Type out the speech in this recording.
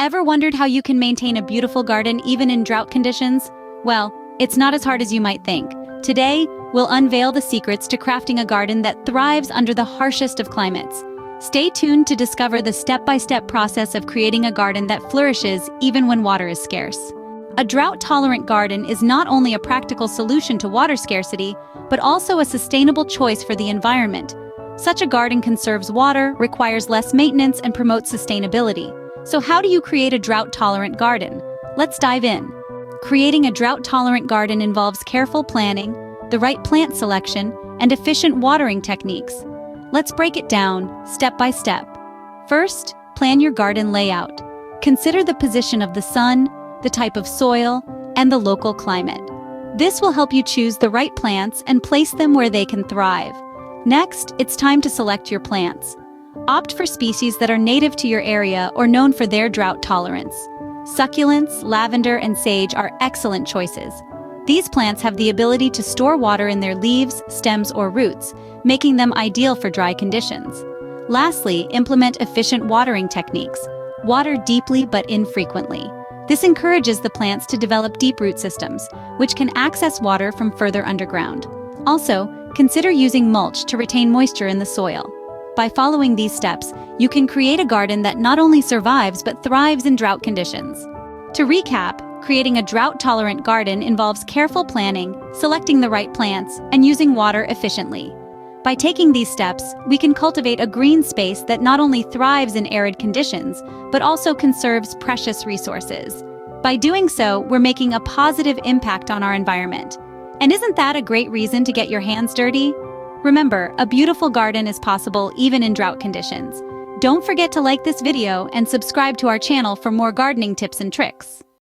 Ever wondered how you can maintain a beautiful garden even in drought conditions? Well, it's not as hard as you might think. Today, we'll unveil the secrets to crafting a garden that thrives under the harshest of climates. Stay tuned to discover the step-by-step process of creating a garden that flourishes even when water is scarce. A drought-tolerant garden is not only a practical solution to water scarcity, but also a sustainable choice for the environment. Such a garden conserves water, requires less maintenance, and promotes sustainability. So how do you create a drought-tolerant garden? Let's dive in. Creating a drought-tolerant garden involves careful planning, the right plant selection, and efficient watering techniques. Let's break it down, step by step. First, plan your garden layout. Consider the position of the sun, the type of soil, and the local climate. This will help you choose the right plants and place them where they can thrive. Next, it's time to select your plants. Opt for species that are native to your area or known for their drought tolerance. Succulents, lavender, and sage are excellent choices. These plants have the ability to store water in their leaves, stems, or roots, making them ideal for dry conditions. Lastly, implement efficient watering techniques. Water deeply but infrequently. This encourages the plants to develop deep root systems, which can access water from further underground. Also, consider using mulch to retain moisture in the soil. By following these steps, you can create a garden that not only survives but thrives in drought conditions. To recap, creating a drought-tolerant garden involves careful planning, selecting the right plants, and using water efficiently. By taking these steps, we can cultivate a green space that not only thrives in arid conditions, but also conserves precious resources. By doing so, we're making a positive impact on our environment. And isn't that a great reason to get your hands dirty? Remember, a beautiful garden is possible even in drought conditions. Don't forget to like this video and subscribe to our channel for more gardening tips and tricks.